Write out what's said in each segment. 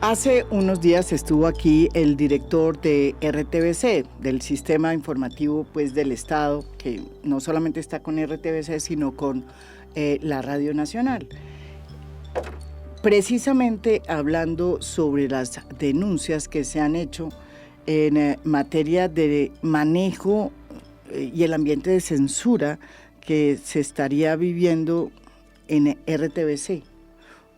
Hace unos días estuvo aquí el director de RTBC, del sistema informativo pues, del Estado, que no solamente está con RTBC, sino con la Radio Nacional. Precisamente hablando sobre las denuncias que se han hecho en materia de manejo y el ambiente de censura que se estaría viviendo en RTBC.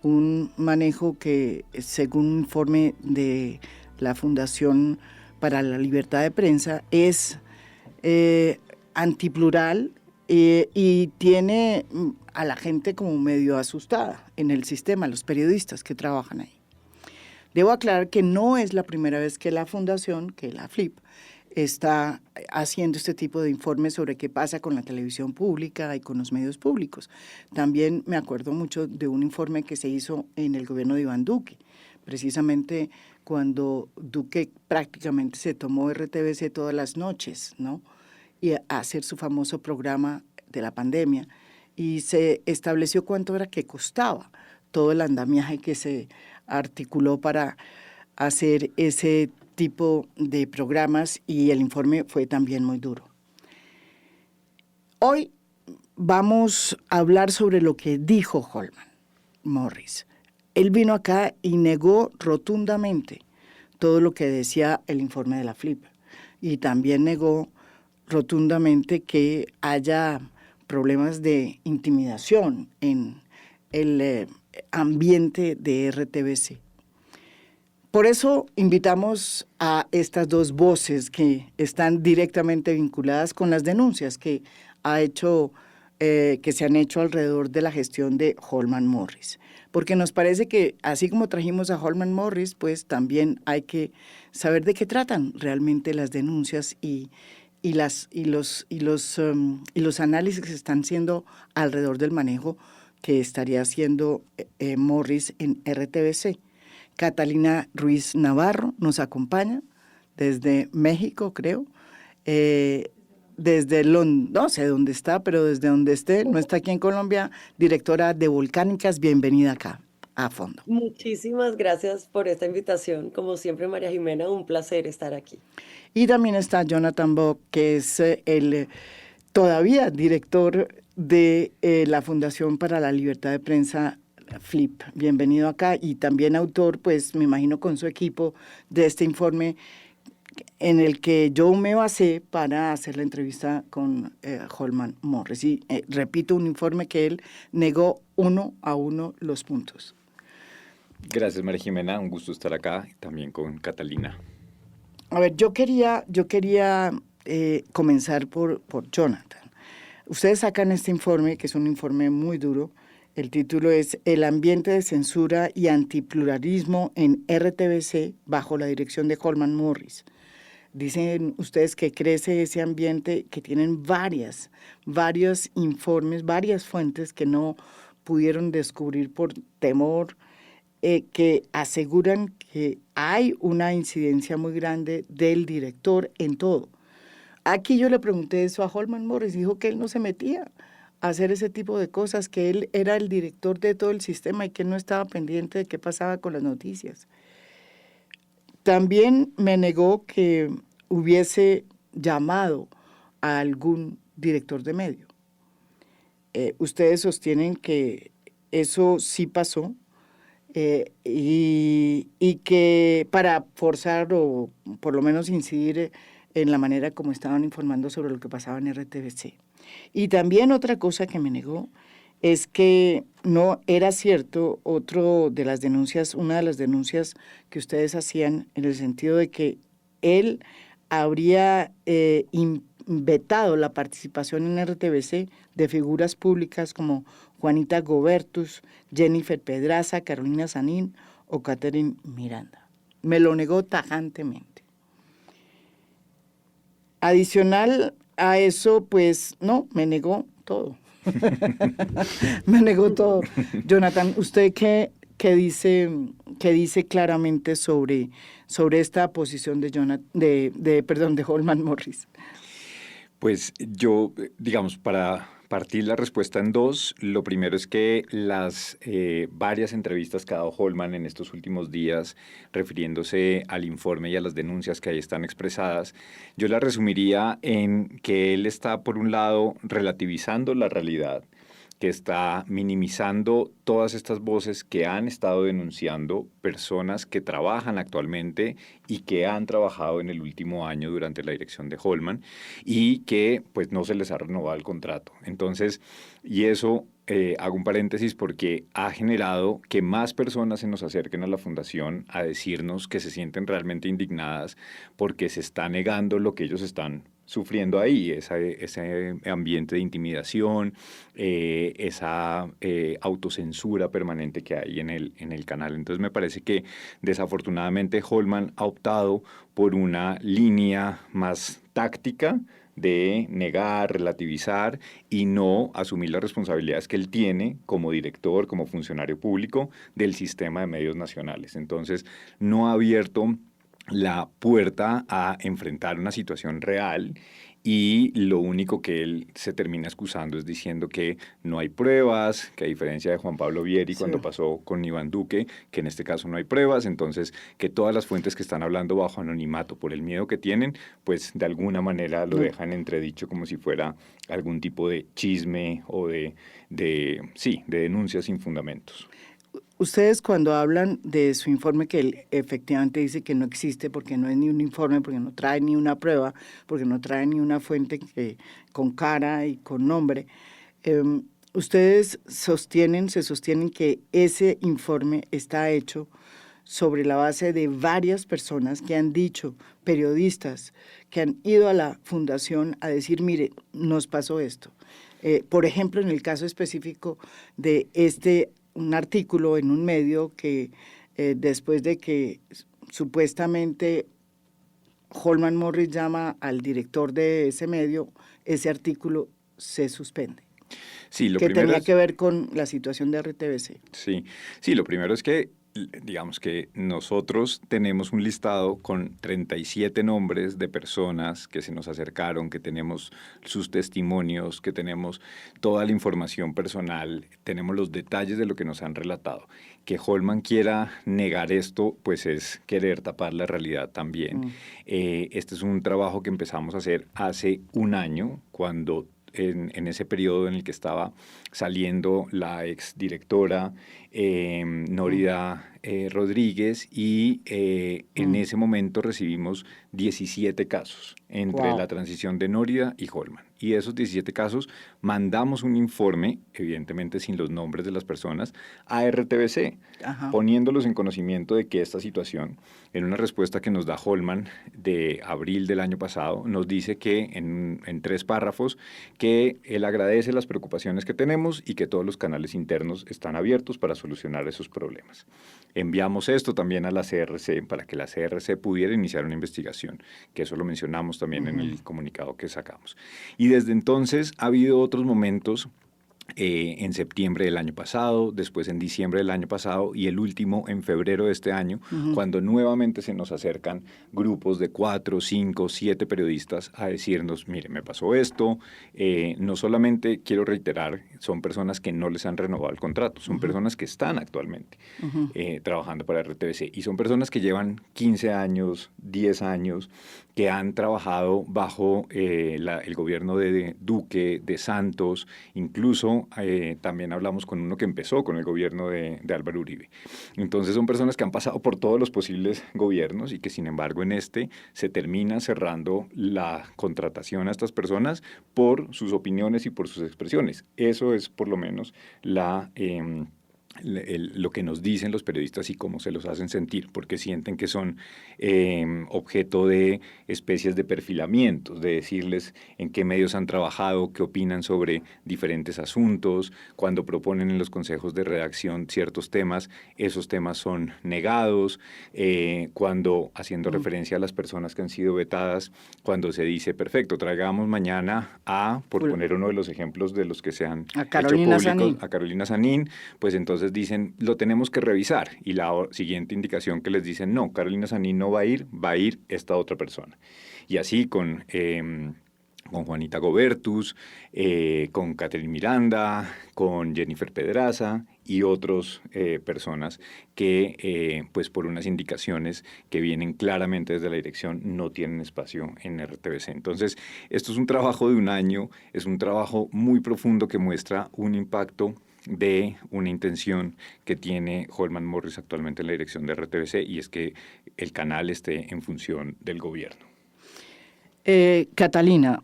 Un manejo que, según un informe de la Fundación para la Libertad de Prensa, es antiplural y tiene a la gente como medio asustada en el sistema, los periodistas que trabajan ahí. Debo aclarar que no es la primera vez que la Fundación, que la FLIP, está haciendo este tipo de informes sobre qué pasa con la televisión pública y con los medios públicos. También me acuerdo mucho de un informe que se hizo en el gobierno de Iván Duque, precisamente cuando Duque prácticamente se tomó RTBC todas las noches, ¿no? Y a hacer su famoso programa de la pandemia, y se estableció cuánto era que costaba todo el andamiaje que se articuló para hacer ese tipo de programas, y el informe fue también muy duro. Hoy vamos a hablar sobre lo que dijo Holman Morris. Él vino acá y negó rotundamente todo lo que decía el informe de la FLIP, y también negó rotundamente que haya problemas de intimidación en el ambiente de RTBC. Por eso invitamos a estas dos voces que están directamente vinculadas con las denuncias que se han hecho alrededor de la gestión de Holman Morris. Porque nos parece que así como trajimos a Holman Morris, pues también hay que saber de qué tratan realmente las denuncias y los análisis que se están haciendo alrededor del manejo que estaría haciendo Morris en RTBC. Catalina Ruiz Navarro nos acompaña desde México, creo, desde Londres, no sé dónde está, pero desde donde esté, no está aquí en Colombia, directora de Volcánicas. Bienvenida acá, a fondo. Muchísimas gracias por esta invitación. Como siempre, María Jimena, un placer estar aquí. Y también está Jonathan Bock, que es el todavía director de la Fundación para la Libertad de Prensa, FLIP. Bienvenido acá, y también autor, pues me imagino con su equipo, de este informe en el que yo me basé para hacer la entrevista con Holman Morris. Y repito, un informe que él negó uno a uno los puntos. Gracias, María Jimena, un gusto estar acá, también con Catalina. A ver, yo quería comenzar por Jonathan. Ustedes sacan este informe, que es un informe muy duro. El título es El ambiente de censura y antipluralismo en RTBC bajo la dirección de Holman Morris. Dicen ustedes que crece ese ambiente, que tienen varios informes, varias fuentes que no pudieron descubrir por temor, que aseguran que hay una incidencia muy grande del director en todo. Aquí yo le pregunté eso a Holman Morris, dijo que él no se metía a hacer ese tipo de cosas, que él era el director de todo el sistema y que él no estaba pendiente de qué pasaba con las noticias. También me negó que hubiese llamado a algún director de medio. Ustedes sostienen que eso sí pasó, y que para forzar o por lo menos incidir en la manera como estaban informando sobre lo que pasaba en RTBC. Y también otra cosa que me negó es que no era cierto una de las denuncias que ustedes hacían, en el sentido de que él habría vetado la participación en RTBC de figuras públicas como Juanita Gobertus, Jennifer Pedraza, Carolina Sanín o Catherine Miranda. Me lo negó tajantemente. Adicional a eso, pues no, me negó todo. Me negó todo. Jonathan, ¿usted qué dice claramente sobre esta posición de Holman Morris? Pues yo, digamos, para partir la respuesta en dos. Lo primero es que las varias entrevistas que ha dado Holman en estos últimos días, refiriéndose al informe y a las denuncias que ahí están expresadas, yo las resumiría en que él está, por un lado, relativizando la realidad, que está minimizando todas estas voces que han estado denunciando personas que trabajan actualmente y que han trabajado en el último año durante la dirección de Holman y que pues no se les ha renovado el contrato. Entonces, y eso hago un paréntesis porque ha generado que más personas se nos acerquen a la fundación a decirnos que se sienten realmente indignadas porque se está negando lo que ellos están sufriendo ahí, ese ambiente de intimidación, esa autocensura permanente que hay en el canal. Entonces me parece que desafortunadamente Holman ha optado por una línea más táctica de negar, relativizar y no asumir las responsabilidades que él tiene como director, como funcionario público del sistema de medios nacionales. Entonces no ha abierto la puerta a enfrentar una situación real y lo único que él se termina excusando es diciendo que no hay pruebas, que a diferencia de Juan Pablo Vieri cuando pasó con Iván Duque, que en este caso no hay pruebas, entonces que todas las fuentes que están hablando bajo anonimato por el miedo que tienen, pues de alguna manera lo dejan entredicho como si fuera algún tipo de chisme o de denuncias sin fundamentos. Ustedes cuando hablan de su informe, que él efectivamente dice que no existe porque no es ni un informe, porque no trae ni una prueba, porque no trae ni una fuente con cara y con nombre, ustedes se sostienen que ese informe está hecho sobre la base de varias personas que han dicho, periodistas, que han ido a la fundación a decir, mire, nos pasó esto. Por ejemplo, en el caso específico de un artículo en un medio que después de que supuestamente Holman Morris llama al director de ese medio, ese artículo se suspende. Sí, lo que primero tenía es, que ver con la situación de RTBC. sí, lo primero es que digamos que nosotros tenemos un listado con 37 nombres de personas que se nos acercaron, que tenemos sus testimonios, que tenemos toda la información personal, tenemos los detalles de lo que nos han relatado. Que Holman quiera negar esto, pues es querer tapar la realidad también. Este es un trabajo que empezamos a hacer hace un año, cuando en ese periodo en el que estaba saliendo la exdirectora Nórida Rodríguez y en ese momento recibimos 17 casos entre la transición de Nórida y Holman. Y de esos 17 casos mandamos un informe, evidentemente sin los nombres de las personas, a RTBC, poniéndolos en conocimiento de que esta situación, en una respuesta que nos da Holman de abril del año pasado, nos dice que en 3 párrafos que él agradece las preocupaciones que tenemos y que todos los canales internos están abiertos para solucionar esos problemas. Enviamos esto también a la CRC para que la CRC pudiera iniciar una investigación, que eso lo mencionamos también en el comunicado que sacamos. Y desde entonces ha habido otros momentos en septiembre del año pasado, después en diciembre del año pasado y el último en febrero de este año, cuando nuevamente se nos acercan grupos de 4, 5, 7 periodistas a decirnos, mire, me pasó esto, no solamente, quiero reiterar, son personas que no les han renovado el contrato, son personas que están actualmente trabajando para RTBC y son personas que llevan 15 años, 10 años, que han trabajado bajo el gobierno de Duque, de Santos, incluso también hablamos con uno que empezó con el gobierno de Álvaro Uribe. Entonces son personas que han pasado por todos los posibles gobiernos y que sin embargo en este se termina cerrando la contratación a estas personas por sus opiniones y por sus expresiones. Eso es por lo menos lo que nos dicen los periodistas y cómo se los hacen sentir, porque sienten que son objeto de especies de perfilamientos, de decirles en qué medios han trabajado, qué opinan sobre diferentes asuntos, cuando proponen en los consejos de redacción ciertos temas, esos temas son negados, cuando haciendo referencia a las personas que han sido vetadas, cuando se dice, perfecto, traigamos mañana por poner uno de los ejemplos de los que se han hecho públicos, a Carolina Sanín, pues entonces dicen, lo tenemos que revisar. Y la siguiente indicación que les dicen, no, Carolina Sanín no va a ir esta otra persona. Y así con con Juanita Gobertus, con Catherine Miranda, con Jennifer Pedraza y otras personas que, pues por unas indicaciones que vienen claramente desde la dirección, no tienen espacio en RTBC. Entonces, esto es un trabajo de un año, es un trabajo muy profundo que muestra un impacto de una intención que tiene Holman Morris actualmente en la dirección de RTBC, y es que el canal esté en función del gobierno. Catalina,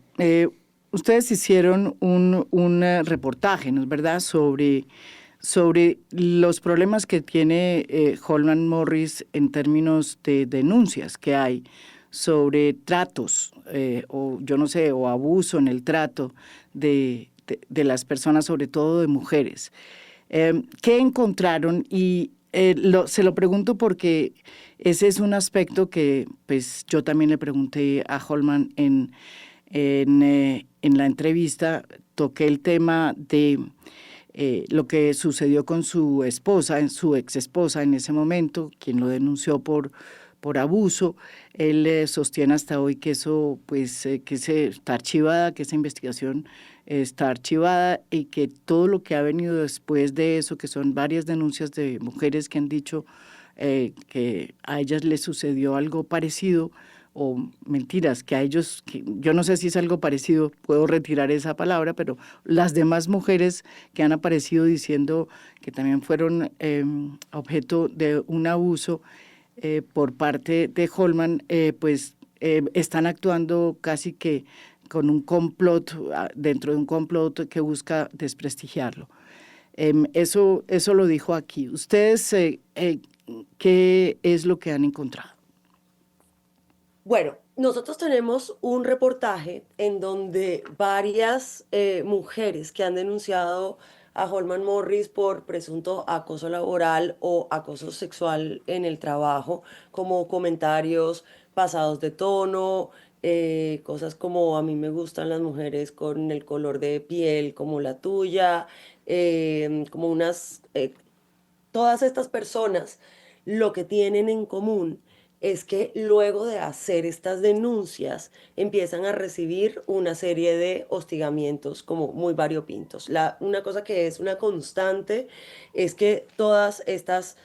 ustedes hicieron un reportaje, ¿no es verdad?, sobre los problemas que tiene Holman Morris en términos de denuncias que hay sobre tratos, o yo no sé, o abuso en el trato de las personas, sobre todo de mujeres. ¿Qué encontraron? Y se lo pregunto porque ese es un aspecto que pues yo también le pregunté a Holman en la entrevista. Toqué el tema de lo que sucedió con su esposa, su ex esposa en ese momento, quien lo denunció por abuso. Él sostiene hasta hoy que eso pues que está archivada, que esa investigación está archivada, y que todo lo que ha venido después de eso, que son varias denuncias de mujeres que han dicho que a ellas les sucedió algo parecido, o mentiras, que a ellos, que yo no sé si es algo parecido, puedo retirar esa palabra, pero las demás mujeres que han aparecido diciendo que también fueron objeto de un abuso por parte de Holman, pues están actuando casi que con un complot, dentro de un complot que busca desprestigiarlo. Eso lo dijo aquí. ¿Ustedes qué es lo que han encontrado? Bueno, nosotros tenemos un reportaje en donde varias mujeres que han denunciado a Holman Morris por presunto acoso laboral o acoso sexual en el trabajo, como comentarios pasados de tono, cosas como a mí me gustan las mujeres con el color de piel como la tuya, como todas estas personas lo que tienen en común es que luego de hacer estas denuncias empiezan a recibir una serie de hostigamientos como muy variopintos. Una cosa que es una constante es que todas estas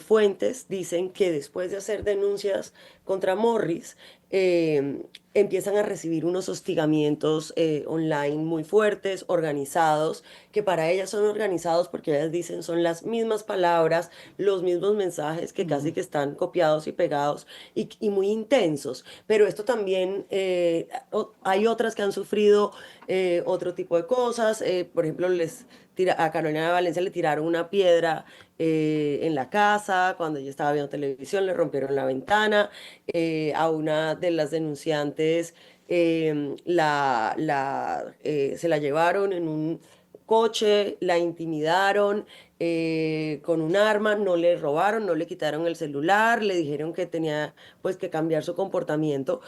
fuentes dicen que después de hacer denuncias contra Morris, empiezan a recibir unos hostigamientos online muy fuertes, organizados, que para ellas son organizados porque ellas dicen son las mismas palabras, los mismos mensajes que casi que están copiados y pegados y muy intensos. Pero esto también, hay otras que han sufrido otro tipo de cosas. Por ejemplo, a Carolina de Valencia le tiraron una piedra en la casa cuando ella estaba viendo televisión, le rompieron la ventana. A una de las denunciantes se la llevaron en un coche, la intimidaron con un arma, no le robaron, no le quitaron el celular, le dijeron que tenía pues que cambiar su comportamiento.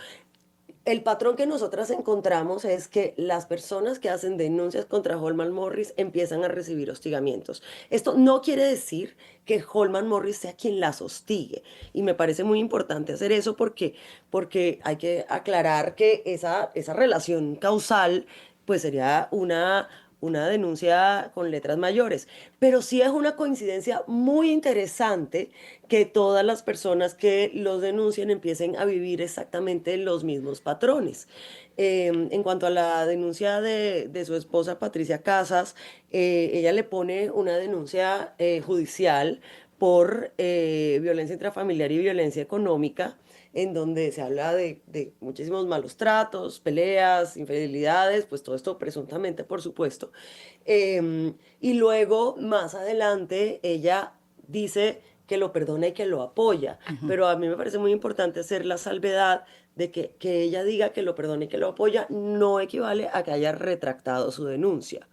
El patrón que nosotras encontramos es que las personas que hacen denuncias contra Holman Morris empiezan a recibir hostigamientos. Esto no quiere decir que Holman Morris sea quien las hostigue. Y me parece muy importante hacer eso porque hay que aclarar que esa relación causal pues sería una denuncia con letras mayores. Pero sí es una coincidencia muy interesante que todas las personas que los denuncian empiecen a vivir exactamente los mismos patrones. En cuanto a la denuncia de su esposa Patricia Casas, ella le pone una denuncia judicial por violencia intrafamiliar y violencia económica, en donde se habla de muchísimos malos tratos, peleas, infidelidades, pues todo esto presuntamente, por supuesto. Y luego, más adelante, ella dice que lo perdona y que lo apoya, pero a mí me parece muy importante hacer la salvedad de que ella diga que lo perdona y que lo apoya no equivale a que haya retractado su denuncia.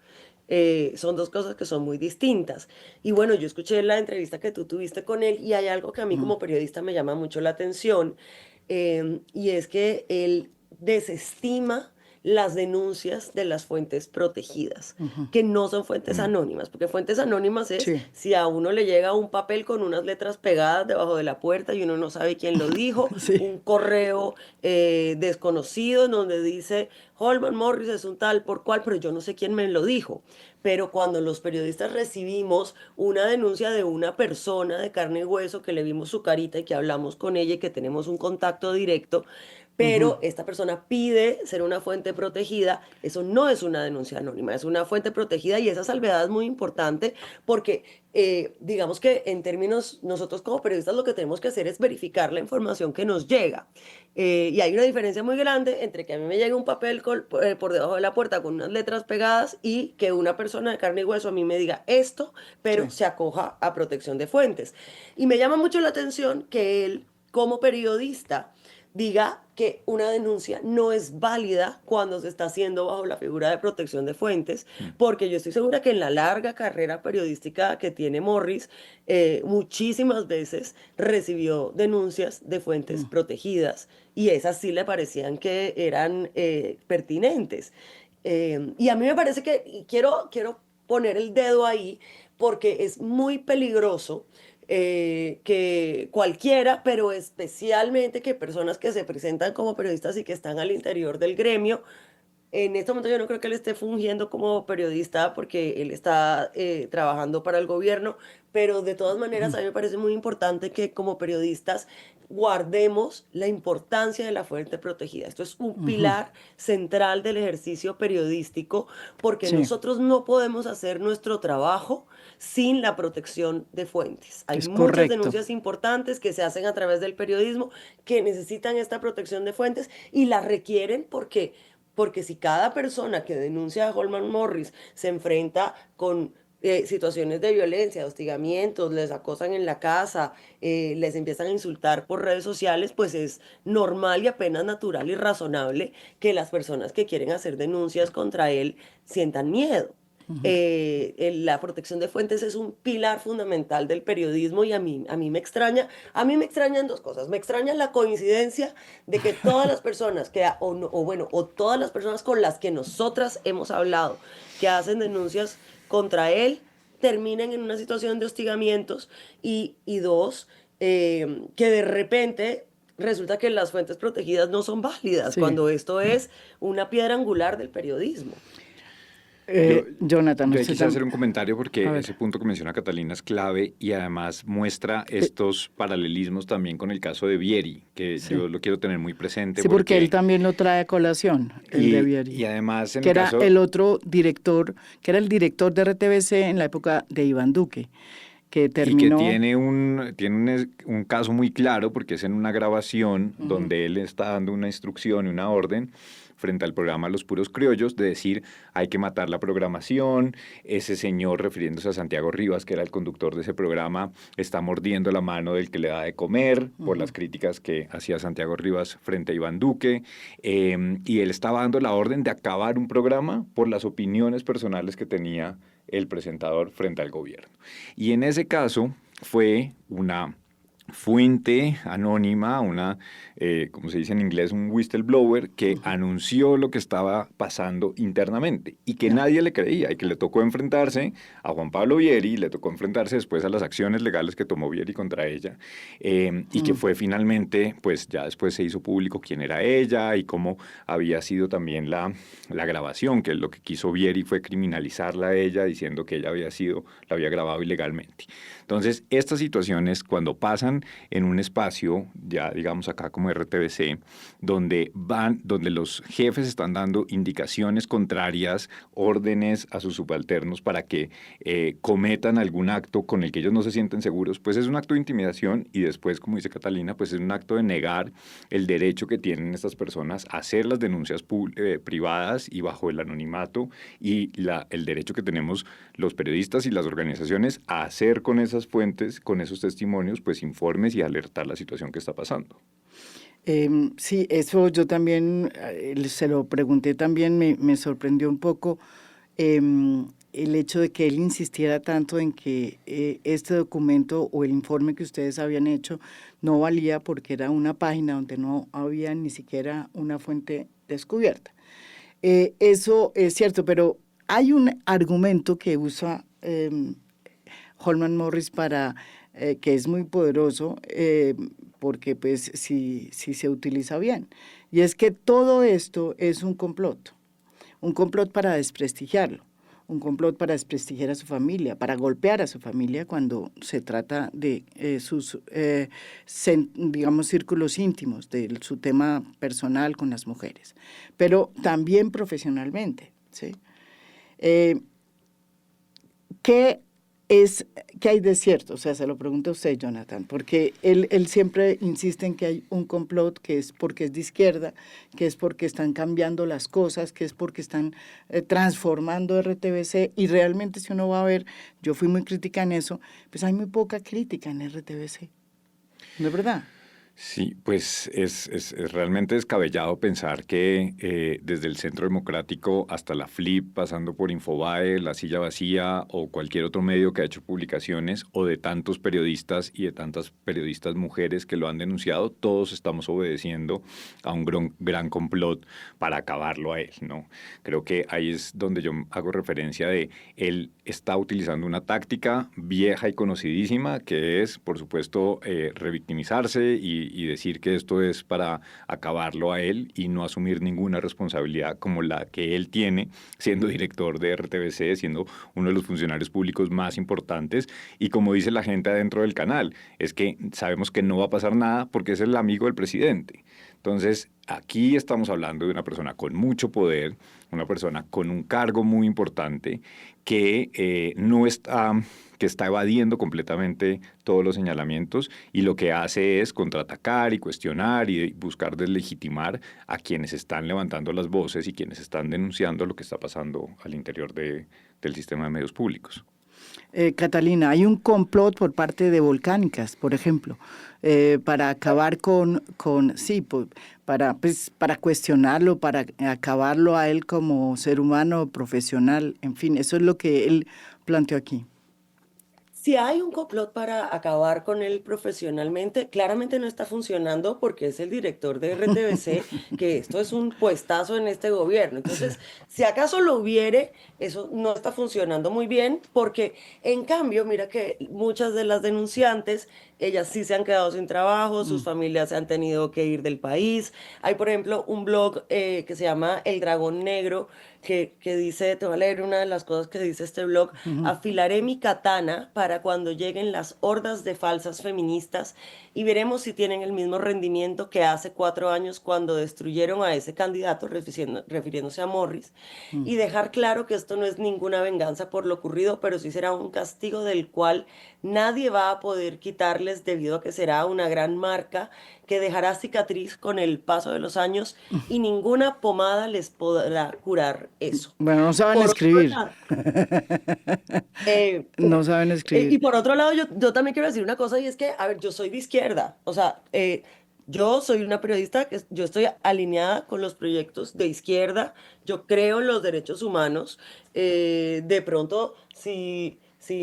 Son dos cosas que son muy distintas. Y bueno, yo escuché la entrevista que tú tuviste con él y hay algo que a mí como periodista me llama mucho la atención, y es que él desestima las denuncias de las fuentes protegidas, que no son fuentes anónimas, porque fuentes anónimas es Sí. si a uno le llega un papel con unas letras pegadas debajo de la puerta y uno no sabe quién lo dijo, Sí. un correo desconocido en donde dice Holman Morris es un tal por cual, pero yo no sé quién me lo dijo. Pero cuando los periodistas recibimos una denuncia de una persona de carne y hueso que le vimos su carita y que hablamos con ella y que tenemos un contacto directo, pero esta persona pide ser una fuente protegida, eso no es una denuncia anónima, es una fuente protegida y esa salvedad es muy importante porque digamos que en términos, nosotros como periodistas lo que tenemos que hacer es verificar la información que nos llega. Y hay una diferencia muy grande entre que a mí me llegue un papel por debajo de la puerta con unas letras pegadas y que una persona de carne y hueso a mí me diga esto, pero Sí. se acoja a protección de fuentes. Y me llama mucho la atención que él, como periodista, diga que una denuncia no es válida cuando se está haciendo bajo la figura de protección de fuentes, porque yo estoy segura que en la larga carrera periodística que tiene Morris, muchísimas veces recibió denuncias de fuentes protegidas y esas sí le parecían que eran pertinentes. Y a mí me parece que y quiero poner el dedo ahí porque es muy peligroso que cualquiera, pero especialmente que personas que se presentan como periodistas y que están al interior del gremio, en este momento yo no creo que él esté fungiendo como periodista porque él está trabajando para el gobierno, pero de todas maneras a mí me parece muy importante que como periodistas guardemos la importancia de la fuente protegida. Esto es un pilar central del ejercicio periodístico porque Sí, nosotros no podemos hacer nuestro trabajo sin la protección de fuentes. Hay es muchas correcto. denuncias importantes que se hacen a través del periodismo que necesitan esta protección de fuentes y la requieren porque si cada persona que denuncia a Holman Morris se enfrenta con situaciones de violencia, de hostigamientos, les acosan en la casa, les empiezan a insultar por redes sociales, pues es normal y apenas natural y razonable que las personas que quieren hacer denuncias contra él sientan miedo. La protección de fuentes es un pilar fundamental del periodismo y a mí me extrañan dos cosas. Me extraña la coincidencia de que todas las personas o todas las personas con las que nosotras hemos hablado que hacen denuncias contra él terminen en una situación de hostigamientos y dos, que de repente resulta que las fuentes protegidas no son válidas Sí. cuando esto es una piedra angular del periodismo. Yo, Jonathan, yo ahí usted quise hacer también. un comentario A porque ver. ese punto que menciona Catalina es clave y además muestra Eh, estos paralelismos también con el caso de Vieri, que sí. yo lo quiero tener muy presente Sí, porque él porque, también lo trae a colación, el de y Vieri, además en que el era caso, el otro director, que era el director de RTBC en la época de Iván Duque, que y que terminó. tiene un caso muy claro porque es en una grabación donde él está dando una instrucción y una orden frente al programa Los Puros Criollos de decir hay que matar la programación, ese señor refiriéndose a Santiago Rivas, que era el conductor de ese programa, está mordiendo la mano del que le da de comer por las críticas que hacía Santiago Rivas frente a Iván Duque, y él estaba dando la orden de acabar un programa por las opiniones personales que tenía el presentador frente al gobierno. Y en ese caso fue una fuente anónima, como se dice en inglés, un whistleblower que anunció lo que estaba pasando internamente y que Ya. nadie le creía y que le tocó enfrentarse a Juan Pablo Vieri, le tocó enfrentarse después a las acciones legales que tomó Vieri contra ella, y que fue finalmente, pues ya después se hizo público quién era ella y cómo había sido también la grabación, que lo que quiso Vieri fue criminalizarla a ella diciendo que ella la había grabado ilegalmente. Entonces, estas situaciones cuando pasan en un espacio, ya digamos acá como RTBC, donde los jefes están dando indicaciones contrarias, órdenes a sus subalternos para que cometan algún acto con el que ellos no se sienten seguros, pues es un acto de intimidación y después, como dice Catalina, pues es un acto de negar el derecho que tienen estas personas a hacer las denuncias privadas y bajo el anonimato y el derecho que tenemos los periodistas y las organizaciones a hacer con esas fuentes, con esos testimonios, pues informes y alertar la situación que está pasando. Sí, eso yo también se lo pregunté también, me sorprendió un poco el hecho de que él insistiera tanto en que este documento o el informe que ustedes habían hecho no valía porque era una página donde no había ni siquiera una fuente descubierta. Eso es cierto, pero hay un argumento que usa Holman Morris para que es muy poderoso porque pues si se utiliza bien. Y es que todo esto es un complot para desprestigiarlo, un complot para desprestigiar a su familia, para golpear a su familia cuando se trata de sus, digamos, círculos íntimos, de su tema personal con las mujeres, pero también profesionalmente, ¿sí? ¿Qué hay de cierto? O sea, se lo pregunto a usted, Jonathan, porque él siempre insiste en que hay un complot, que es porque es de izquierda, que es porque están cambiando las cosas, que es porque están transformando RTBC, y realmente si uno va a ver, yo fui muy crítica en eso, pues hay muy poca crítica en RTBC, ¿no es verdad? Sí, pues es realmente descabellado pensar que desde el Centro Democrático hasta la FLIP, pasando por Infobae, La Silla Vacía o cualquier otro medio que ha hecho publicaciones, o de tantos periodistas y de tantas periodistas mujeres que lo han denunciado, todos estamos obedeciendo a un gran complot para acabarlo a él, ¿no? Creo que ahí es donde yo hago referencia de él está utilizando una táctica vieja y conocidísima, que es, por supuesto, revictimizarse y decir que esto es para acabarlo a él y no asumir ninguna responsabilidad como la que él tiene siendo director de RTBC, siendo uno de los funcionarios públicos más importantes. Y como dice la gente adentro del canal, es que sabemos que no va a pasar nada porque es el amigo del presidente. Entonces, aquí estamos hablando de una persona con mucho poder, una persona con un cargo muy importante que no está, que está evadiendo completamente todos los señalamientos y lo que hace es contraatacar y cuestionar y buscar deslegitimar a quienes están levantando las voces y quienes están denunciando lo que está pasando al interior del sistema de medios públicos. Catalina, hay un complot por parte de Volcánicas, por ejemplo, para acabar para cuestionarlo, para acabarlo a él como ser humano, profesional, en fin, eso es lo que él planteó aquí. Si hay un complot para acabar con él profesionalmente, claramente no está funcionando porque es el director de RTBC, que esto es un puestazo en este gobierno. Entonces, si acaso lo hubiere, eso no está funcionando muy bien porque, en cambio, mira que muchas de las denunciantes, ellas sí se han quedado sin trabajo, sus familias se han tenido que ir del país. Hay, por ejemplo, un blog que se llama El Dragón Negro, que dice, te voy a leer una de las cosas que dice este blog: afilaré mi katana para cuando lleguen las hordas de falsas feministas y veremos si tienen el mismo rendimiento que hace 4 años cuando destruyeron a ese candidato, refiriéndose a Morris, y dejar claro que esto no es ninguna venganza por lo ocurrido, pero sí será un castigo del cual nadie va a poder quitarles debido a que será una gran marca que dejará cicatriz con el paso de los años y ninguna pomada les podrá curar eso. Bueno, no saben Por otro escribir. lado, eh, No saben y escribir. por otro lado, yo también quiero decir una cosa y es que, a ver, yo soy de izquierda, o sea, yo soy una periodista que yo estoy alineada con los proyectos de izquierda, yo creo en los derechos humanos, de pronto, si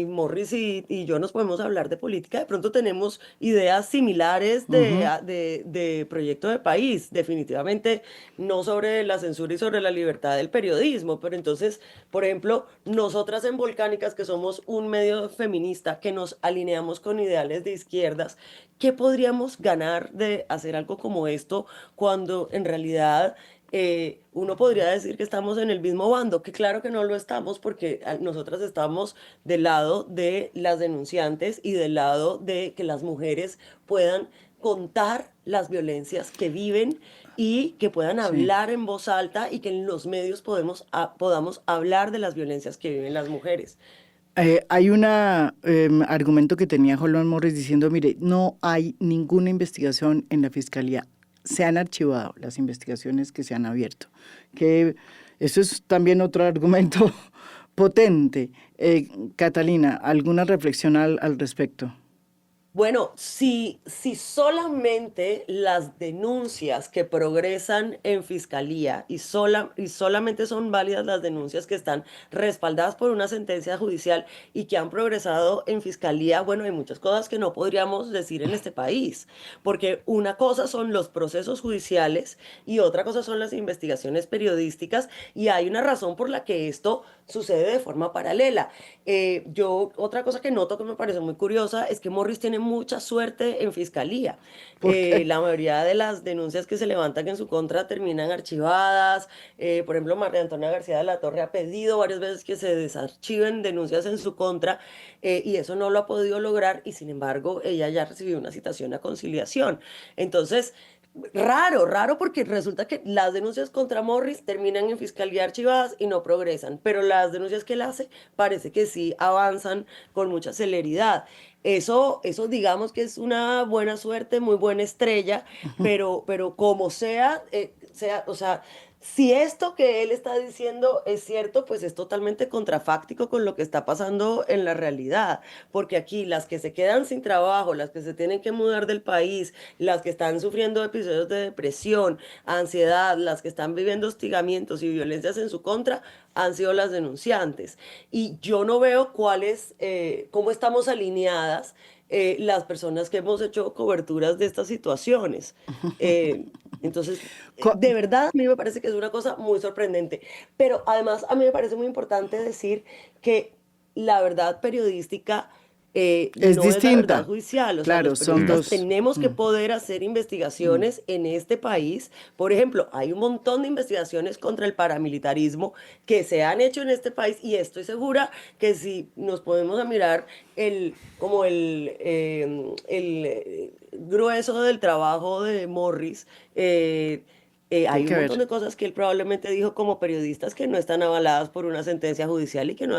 Morris y yo nos podemos hablar de política, de pronto tenemos ideas similares Ujú. de proyecto de país, definitivamente no sobre la censura y sobre la libertad del periodismo, pero entonces, por ejemplo, nosotras en Volcánicas, que somos un medio feminista, que nos alineamos con ideales de izquierdas, ¿qué podríamos ganar de hacer algo como esto cuando en realidad uno podría decir que estamos en el mismo bando? Que claro que no lo estamos porque nosotras estamos del lado de las denunciantes y del lado de que las mujeres puedan contar las violencias que viven y que puedan Sí. hablar en voz alta y que en los medios podamos hablar de las violencias que viven las mujeres. Hay un argumento que tenía Holman Morris diciendo, mire, no hay ninguna investigación en la fiscalía. Se han archivado las investigaciones que se han abierto. Que eso es también otro argumento potente. Catalina, ¿alguna reflexión al respecto? Bueno, si solamente las denuncias que progresan en fiscalía y solamente son válidas las denuncias que están respaldadas por una sentencia judicial y que han progresado en fiscalía, bueno, hay muchas cosas que no podríamos decir en este país, porque una cosa son los procesos judiciales y otra cosa son las investigaciones periodísticas, y hay una razón por la que esto sucede de forma paralela. Otra cosa que noto que me parece muy curiosa es que Morris tiene mucha suerte en fiscalía. Porque La mayoría de las denuncias que se levantan en su contra terminan archivadas. Por ejemplo, María Antonia García de la Torre ha pedido varias veces que se desarchiven denuncias en su contra, y eso no lo ha podido lograr, y sin embargo ella ya recibió una citación a conciliación. Entonces, raro, raro, porque resulta que las denuncias contra Morris terminan en fiscalía archivadas y no progresan, pero las denuncias que él hace parece que sí avanzan con mucha celeridad. Eso digamos que es una buena suerte, muy buena estrella, pero como sea, o sea, si esto que él está diciendo es cierto, pues es totalmente contrafáctico con lo que está pasando en la realidad, porque aquí las que se quedan sin trabajo, las que se tienen que mudar del país, las que están sufriendo episodios de depresión, ansiedad, las que están viviendo hostigamientos y violencias en su contra, han sido las denunciantes. Y yo no veo cómo estamos alineadas las personas que hemos hecho coberturas de estas situaciones. Eh, entonces, co- de verdad, a mí me parece que es una cosa muy sorprendente. Pero además, a mí me parece muy importante decir que la verdad periodística es no es la verdad distinta. judicial. O sea, los Claro, son Mm. periodistas dos. tenemos que Mm, poder hacer mm. investigaciones en este país. Por ejemplo, hay un montón de investigaciones contra el paramilitarismo que se han hecho en este país, y estoy segura que si nos podemos a mirar el grueso del trabajo de Morris, Tiene hay un que montón ver. de cosas que él probablemente dijo como periodistas que no están avaladas por una sentencia judicial y que no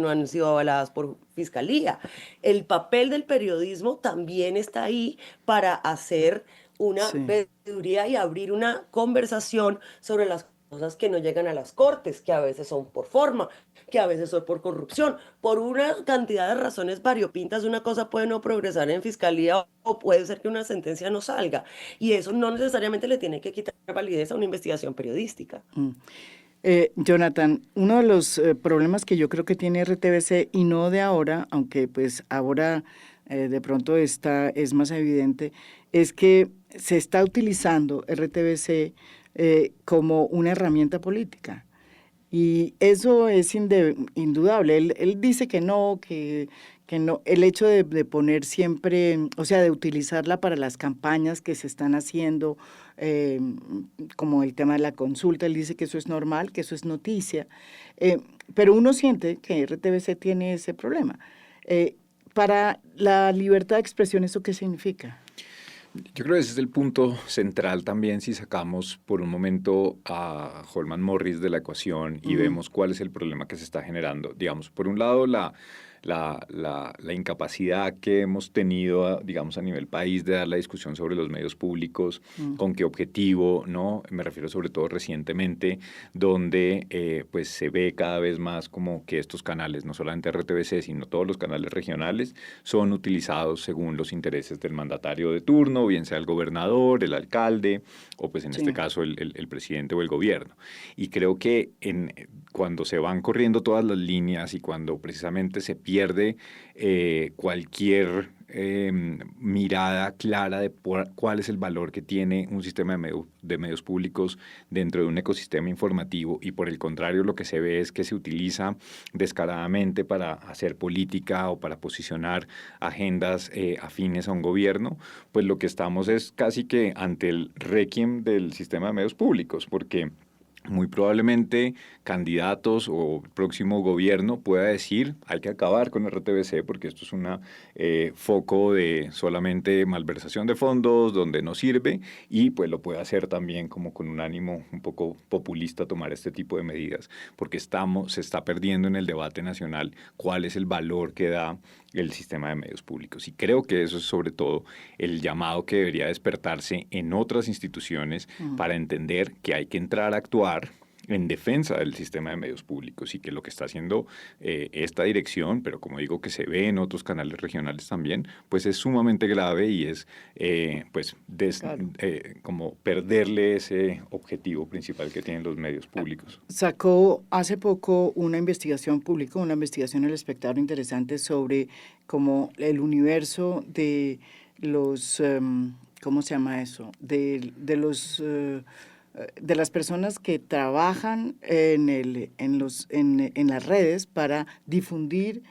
han sido avaladas por fiscalía. El papel del periodismo también está ahí para hacer una Sí. veeduría y abrir una conversación sobre las cosas que no llegan a las cortes, que a veces son por forma, que a veces son por corrupción, por una cantidad de razones variopintas. Una cosa puede no progresar en fiscalía o puede ser que una sentencia no salga, y eso no necesariamente le tiene que quitar validez a una investigación periodística. Mm. Jonathan, uno de los problemas que yo creo que tiene RTBC, y no de ahora, aunque pues ahora de pronto es más evidente, es que se está utilizando RTBC como una herramienta política. Y eso es indudable. Él dice que no. El hecho de poner siempre, o sea, de utilizarla para las campañas que se están haciendo, eh, como el tema de la consulta, él dice que eso es normal, que eso es noticia. Eh, pero uno siente que RTBC tiene ese problema. Eh, para la libertad de expresión, ¿eso qué significa? Yo creo que ese es el punto central también si sacamos por un momento a Holman Morris de la ecuación y Mm, vemos cuál es el problema que se está generando. Digamos, por un lado, la incapacidad que hemos tenido, digamos, a nivel país de dar la discusión sobre los medios públicos, mm, con qué objetivo, ¿no? Me refiero sobre todo recientemente, donde pues se ve cada vez más como que estos canales, no solamente RTBC, sino todos los canales regionales, son utilizados según los intereses del mandatario de turno, bien sea el gobernador, el alcalde, o pues en este sí. caso el presidente o el gobierno. Y creo que cuando se van corriendo todas las líneas y cuando precisamente se pierde cualquier mirada clara de cuál es el valor que tiene un sistema de medios públicos dentro de un ecosistema informativo, y por el contrario lo que se ve es que se utiliza descaradamente para hacer política o para posicionar agendas afines a un gobierno, pues lo que estamos es casi que ante el requiem del sistema de medios públicos, porque muy probablemente candidatos o el próximo gobierno pueda decir hay que acabar con RTBC porque esto es un foco de solamente malversación de fondos donde no sirve, y pues lo puede hacer también como con un ánimo un poco populista tomar este tipo de medidas porque se está perdiendo en el debate nacional cuál es el valor que da el sistema de medios públicos. Y creo que eso es sobre todo el llamado que debería despertarse en otras instituciones Mm, para entender que hay que entrar a actuar en defensa del sistema de medios públicos y que lo que está haciendo esta dirección, pero como digo que se ve en otros canales regionales también, pues es sumamente grave y es Claro. como perderle ese objetivo principal que tienen los medios públicos. Sacó hace poco una investigación, publicó una investigación El Espectador interesante sobre como el universo de los, ¿cómo se llama eso? De las personas que trabajan en las redes para difundir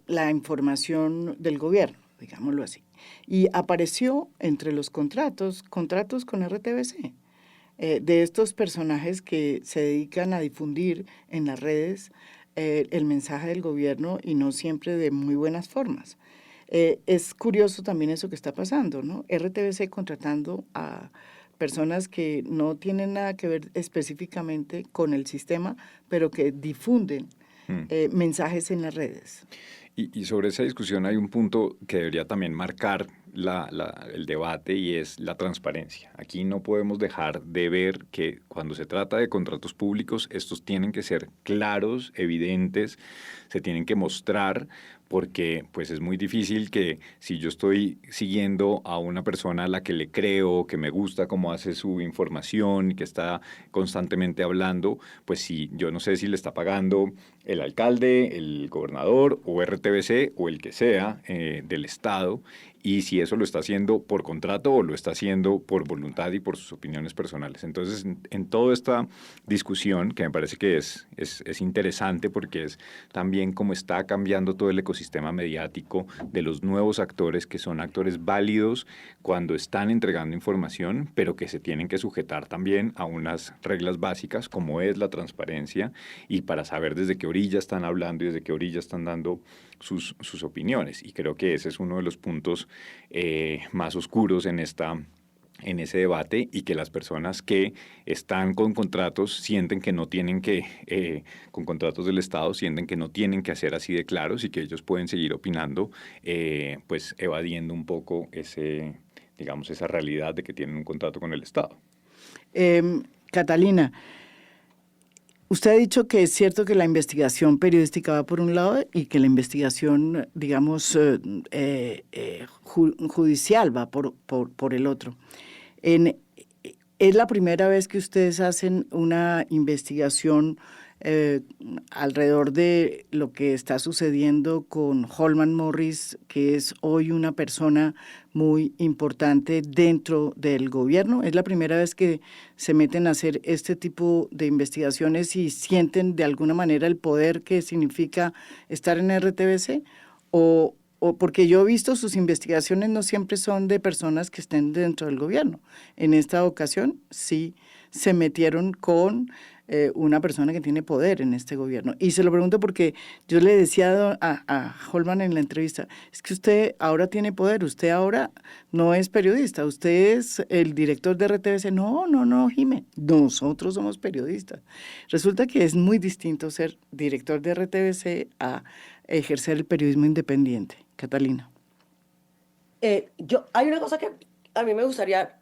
la información del gobierno, digámoslo así. Y apareció entre los contratos con RTBC, de estos personajes que se dedican a difundir en las redes el mensaje del gobierno y no siempre de muy buenas formas. Es curioso también eso que está pasando, ¿no? RTBC contratando a personas que no tienen nada que ver específicamente con el sistema, pero que difunden Mm. mensajes en las redes. Y sobre esa discusión hay un punto que debería también marcar el debate y es la transparencia. Aquí no podemos dejar de ver que cuando se trata de contratos públicos, estos tienen que ser claros, evidentes, se tienen que mostrar porque pues es muy difícil que si yo estoy siguiendo a una persona a la que le creo, que me gusta cómo hace su información, que está constantemente hablando, pues si yo no sé si le está pagando el alcalde, el gobernador o RTBC o el que sea del Estado y si eso lo está haciendo por contrato o lo está haciendo por voluntad y por sus opiniones personales. Entonces, en toda esta discusión, que me parece que es interesante porque es también cómo está cambiando todo el ecosistema mediático de los nuevos actores que son actores válidos cuando están entregando información, pero que se tienen que sujetar también a unas reglas básicas como es la transparencia y para saber desde qué orilla están hablando y desde qué orilla están dando sus opiniones. Y creo que ese es uno de los puntos más oscuros en ese debate y que las personas que están con contratos sienten que no tienen que, con contratos del Estado, sienten que no tienen que hacer así de claros y que ellos pueden seguir opinando, pues evadiendo un poco digamos, esa realidad de que tienen un contrato con el Estado. Catalina, usted ha dicho que es cierto que la investigación periodística va por un lado y que la investigación, digamos, judicial va por el otro. En, ¿Es la primera vez que ustedes hacen una investigación eh, alrededor de lo que está sucediendo con Holman Morris, que es hoy una persona muy importante dentro del gobierno? ¿Es la primera vez que se meten a hacer este tipo de investigaciones y sienten de alguna manera el poder que significa estar en RTBC? ¿O porque yo he visto sus investigaciones no siempre son de personas que estén dentro del gobierno? En esta ocasión sí se metieron con una persona que tiene poder en este gobierno. Y se lo pregunto porque yo le decía a Holman en la entrevista, es que usted ahora tiene poder, usted ahora no es periodista, usted es el director de RTBC. No, no, no, Jimé, nosotros somos periodistas. Resulta que es muy distinto ser director de RTBC a ejercer el periodismo independiente. Catalina. Hay una cosa que a mí me gustaría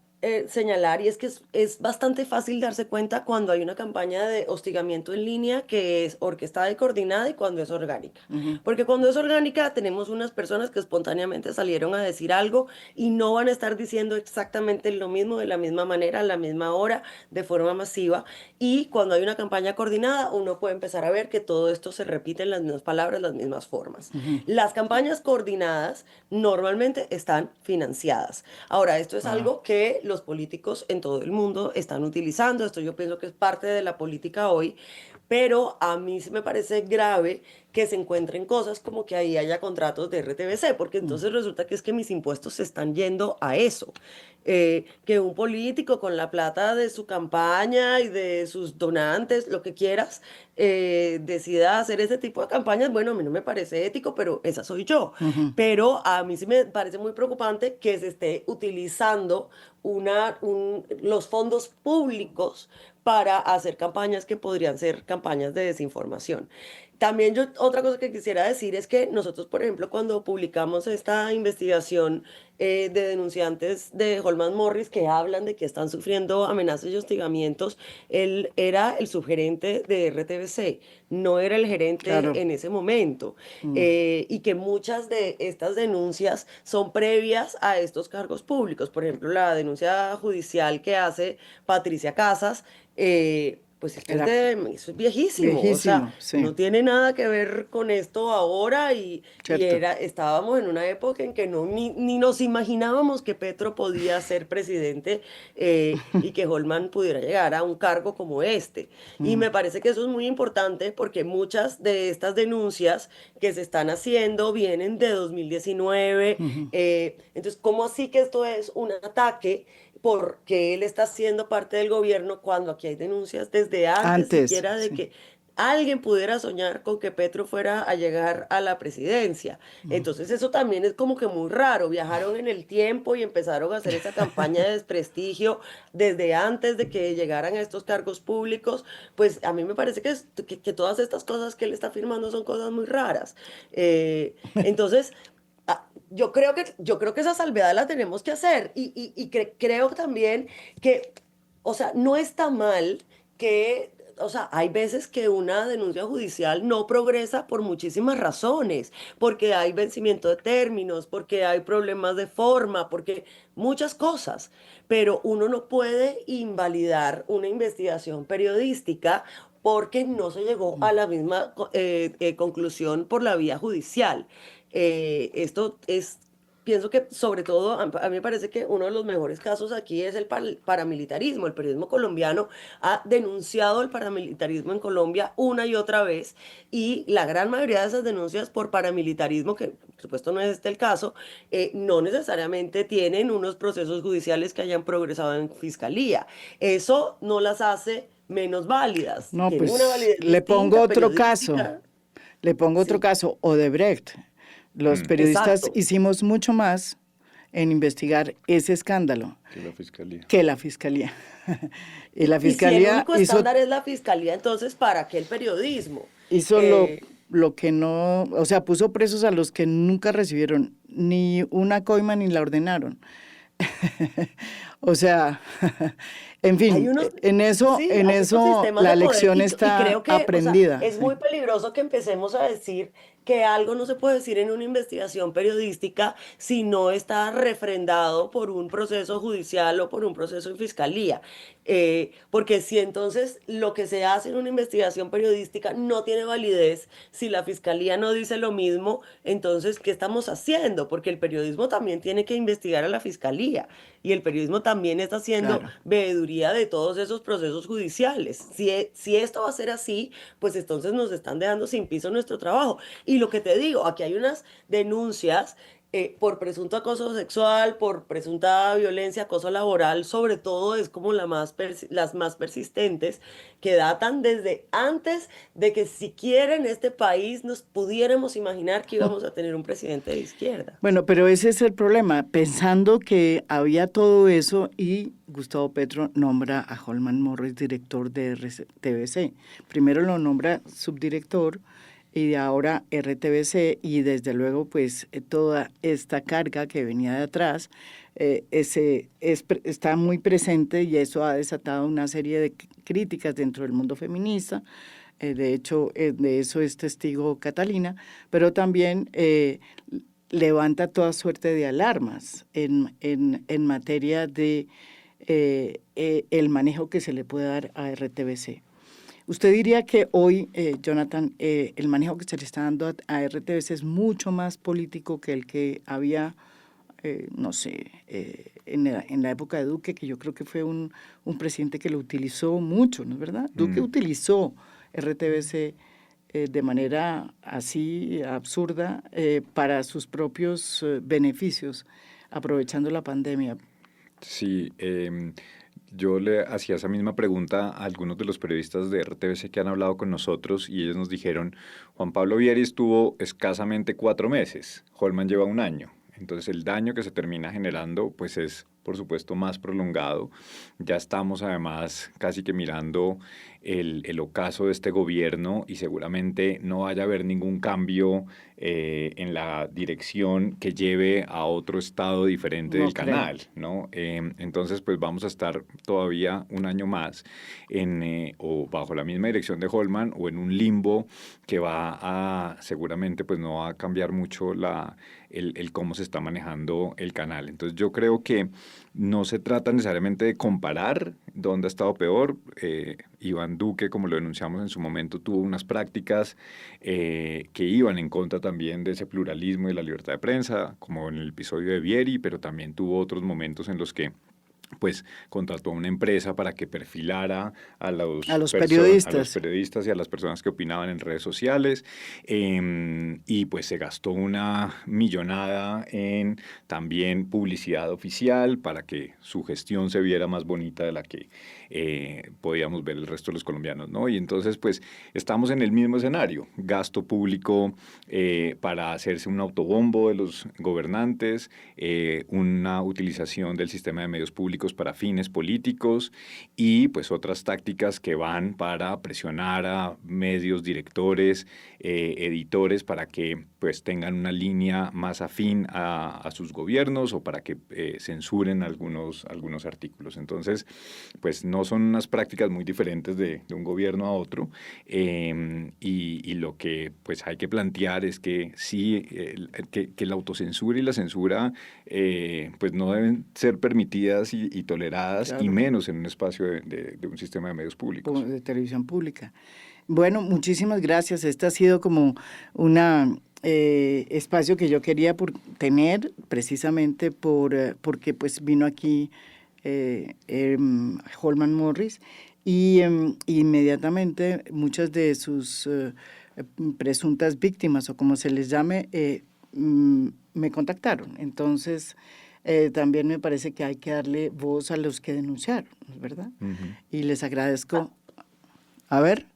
señalar y es que es bastante fácil darse cuenta cuando hay una campaña de hostigamiento en línea que es orquestada y coordinada y cuando es orgánica. Ujú. Porque cuando es orgánica tenemos unas personas que espontáneamente salieron a decir algo y no van a estar diciendo exactamente lo mismo de la misma manera, a la misma hora, de forma masiva. Y cuando hay una campaña coordinada, uno puede empezar a ver que todo esto se repite en las mismas palabras, las mismas formas. Ujú. Las campañas coordinadas normalmente están financiadas. Ahora, esto es Ah, algo que los políticos en todo el mundo están utilizando. Esto yo pienso que es parte de la política hoy, pero a mí sí me parece grave que se encuentren cosas como que ahí haya contratos de RTBC, porque mm. entonces resulta que es que mis impuestos se están yendo a eso. Que un político con la plata de su campaña y de sus donantes, lo que quieras, decida hacer ese tipo de campañas, bueno, a mí no me parece ético, pero esa soy yo. Ujú. Pero a mí sí me parece muy preocupante que se esté utilizando los fondos públicos para hacer campañas que podrían ser campañas de desinformación. También yo, otra cosa que quisiera decir es que nosotros, por ejemplo, cuando publicamos esta investigación de denunciantes de Holman Morris que hablan de que están sufriendo amenazas y hostigamientos, él era el subgerente de RTBC, no era el gerente Claro. en ese momento. Mm. Y que muchas de estas denuncias son previas a estos cargos públicos. Por ejemplo, la denuncia judicial que hace Patricia Casas. Pues Era eso es viejísimo, o sea, viejísimo, sí, no tiene nada que ver con esto ahora cierto. estábamos en una época en que ni nos imaginábamos que Petro podía ser presidente y que Holman pudiera llegar a un cargo como este. Y Mm, me parece que eso es muy importante porque muchas de estas denuncias que se están haciendo vienen de 2019. ujú. Entonces, ¿cómo así que esto es un ataque? Porque él está siendo parte del gobierno cuando aquí hay denuncias desde antes Antes, siquiera de sí. que alguien pudiera soñar con que Petro fuera a llegar a la presidencia. Mm. Entonces eso también es como que muy raro. Viajaron en el tiempo y empezaron a hacer esa campaña de desprestigio desde antes de que llegaran a estos cargos públicos. Pues a mí me parece que todas estas cosas que él está firmando son cosas muy raras. Entonces, yo creo que esa salvedad la tenemos que hacer creo también que, o sea, no está mal que, o sea, hay veces que una denuncia judicial no progresa por muchísimas razones, porque hay vencimiento de términos, porque hay problemas de forma, porque muchas cosas, pero uno no puede invalidar una investigación periodística porque no se llegó a la misma conclusión por la vía judicial. Esto es, pienso que sobre todo, a mí me parece que uno de los mejores casos aquí es el paramilitarismo. El periodismo colombiano ha denunciado el paramilitarismo en Colombia una y otra vez y la gran mayoría de esas denuncias por paramilitarismo, que por supuesto no es este el caso, no necesariamente tienen unos procesos judiciales que hayan progresado en fiscalía. Eso no las hace menos válidas, No, tienen una pues validez le pongo distinta, otro caso. periodística. Le pongo otro Sí, caso, Odebrecht. Los Mm, periodistas exacto. hicimos mucho más en investigar ese escándalo que la fiscalía. que la fiscalía. Y la Y si el fiscalía único estándar es la fiscalía, entonces, ¿para qué el periodismo? hizo Eh, lo que no, o sea, puso presos a los que nunca recibieron ni una coima ni la ordenaron. O sea, en Hay fin, unos, sí, en hay unos eso sistemas la de poder lección y está creo que, o sea, aprendida. es muy peligroso que empecemos a decir que algo no se puede decir en una investigación periodística si no está refrendado por un proceso judicial o por un proceso en fiscalía. Porque si entonces lo que se hace en una investigación periodística no tiene validez, si la fiscalía no dice lo mismo, entonces, ¿qué estamos haciendo? Porque el periodismo también tiene que investigar a la fiscalía y el periodismo también está haciendo Claro. veeduría de todos esos procesos judiciales. Si esto va a ser así, pues entonces nos están dejando sin piso nuestro trabajo. Y lo que te digo, aquí hay unas denuncias por presunto acoso sexual, por presunta violencia, acoso laboral, sobre todo es como las más persistentes, que datan desde antes de que siquiera en este país nos pudiéramos imaginar que íbamos a tener un presidente de izquierda. Bueno, pero ese es el problema, pensando que había todo eso y Gustavo Petro nombra a Holman Morris director de RTBC. Primero lo nombra subdirector y de ahora RTBC y desde luego pues toda esta carga que venía de atrás está muy presente y eso ha desatado una serie de críticas dentro del mundo feminista. De hecho, de eso es testigo Catalina, pero también levanta toda suerte de alarmas en materia de el manejo que se le puede dar a RTBC. ¿Usted diría que hoy, Jonathan, el manejo que se le está dando a RTBC es mucho más político que el que había, no sé, en la época de Duque, que yo creo que fue un presidente que lo utilizó mucho, ¿no es verdad? Duque Mm. utilizó RTBC de manera así absurda para sus propios beneficios, aprovechando la pandemia. Sí, yo le hacía esa misma pregunta a algunos de los periodistas de RTBC que han hablado con nosotros y ellos nos dijeron, Juan Pablo Vieri estuvo escasamente 4 meses, Holman lleva un año. Entonces el daño que se termina generando pues es por supuesto, más prolongado. Ya estamos además casi que mirando el ocaso de este gobierno y seguramente no vaya a haber ningún cambio en la dirección que lleve a otro estado diferente No del creo. canal, ¿no? Entonces, pues vamos a estar todavía un año más o bajo la misma dirección de Holman o en un limbo que va a, seguramente, pues no va a cambiar mucho el cómo se está manejando el canal. Entonces, yo creo que no se trata necesariamente de comparar dónde ha estado peor. Iván Duque, como lo denunciamos en su momento, tuvo unas prácticas que iban en contra también de ese pluralismo y la libertad de prensa, como en el episodio de Vieri, pero también tuvo otros momentos en los que pues contrató a una empresa para que perfilara A los a los periodistas. periodistas y a las personas que opinaban en redes sociales, y pues se gastó una millonada en también publicidad oficial para que su gestión se viera más bonita de la que podíamos ver el resto de los colombianos, ¿no? Y entonces pues estamos en el mismo escenario, gasto público para hacerse un autobombo de los gobernantes, una utilización del sistema de medios públicos para fines políticos y pues otras tácticas que van para presionar a medios, directores, editores para que pues tengan una línea más afín a sus gobiernos o para que censuren algunos artículos. Entonces, pues no son unas prácticas muy diferentes de un gobierno a otro, y lo que pues hay que plantear es que sí, que la autocensura y la censura pues no deben ser permitidas y toleradas, Claro. y menos en un espacio de un sistema de medios públicos. De televisión pública. Bueno, muchísimas gracias. Este ha sido como un espacio que yo quería tener precisamente porque pues vino aquí Holman Morris y inmediatamente muchas de sus presuntas víctimas o como se les llame me contactaron. Entonces también me parece que hay que darle voz a los que denunciaron, ¿verdad? Ujú. Y les agradezco. A ver.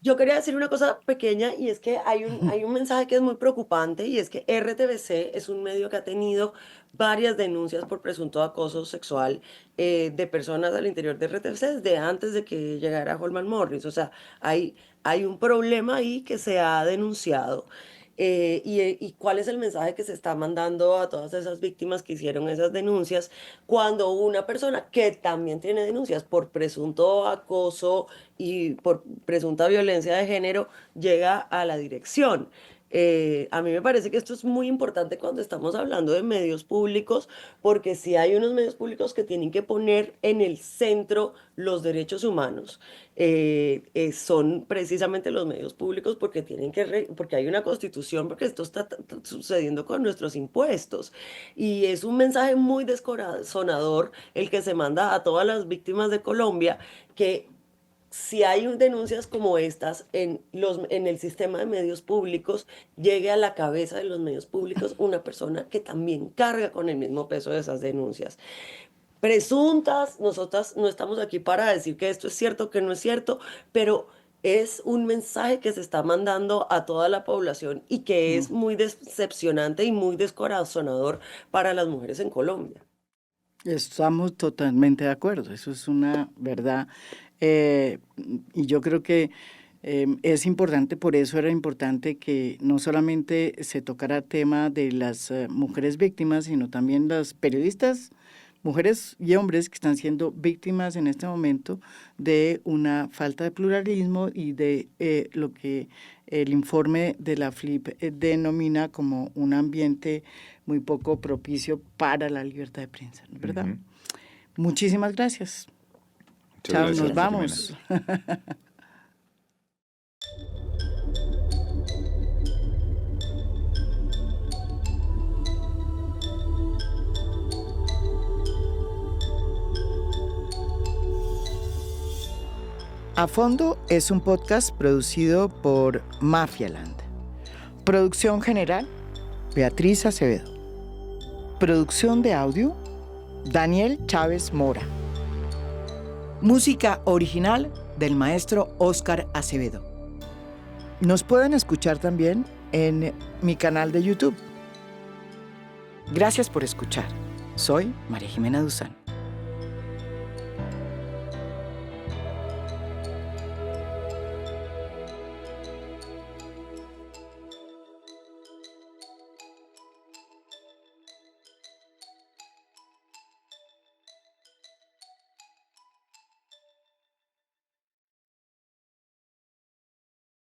Yo quería decir una cosa pequeña y es que hay un mensaje que es muy preocupante y es que RTBC es un medio que ha tenido varias denuncias por presunto acoso sexual de personas al interior de RTBC desde antes de que llegara Holman Morris. O sea, hay un problema ahí que se ha denunciado. ¿Y cuál es el mensaje que se está mandando a todas esas víctimas que hicieron esas denuncias cuando una persona que también tiene denuncias por presunto acoso y por presunta violencia de género llega a la dirección? A mí me parece que esto es muy importante cuando estamos hablando de medios públicos, porque si hay unos medios públicos que tienen que poner en el centro los derechos humanos, son precisamente los medios públicos porque porque hay una constitución, porque esto está sucediendo con nuestros impuestos. Y es un mensaje muy descorazonador el que se manda a todas las víctimas de Colombia, que si hay denuncias como estas en el sistema de medios públicos, llegue a la cabeza de los medios públicos una persona que también carga con el mismo peso de esas denuncias. Presuntas, nosotras no estamos aquí para decir que esto es cierto, que no es cierto, pero es un mensaje que se está mandando a toda la población y que es muy decepcionante y muy descorazonador para las mujeres en Colombia. Estamos totalmente de acuerdo, eso es una verdad. Y yo creo que es importante, por eso era importante que no solamente se tocara tema de las mujeres víctimas, sino también las periodistas, mujeres y hombres que están siendo víctimas en este momento de una falta de pluralismo y de lo que el informe de la FLIP denomina como un ambiente muy poco propicio para la libertad de prensa, ¿verdad? Ujú. Muchísimas gracias. Muchas Chao, gracias, nos vamos. A Fondo es un podcast producido por Mafialand. Producción general, Beatriz Acevedo. Producción de audio, Daniel Chávez Mora. Música original del maestro Óscar Acevedo. Nos pueden escuchar también en mi canal de YouTube. Gracias por escuchar. Soy María Jimena Duzán.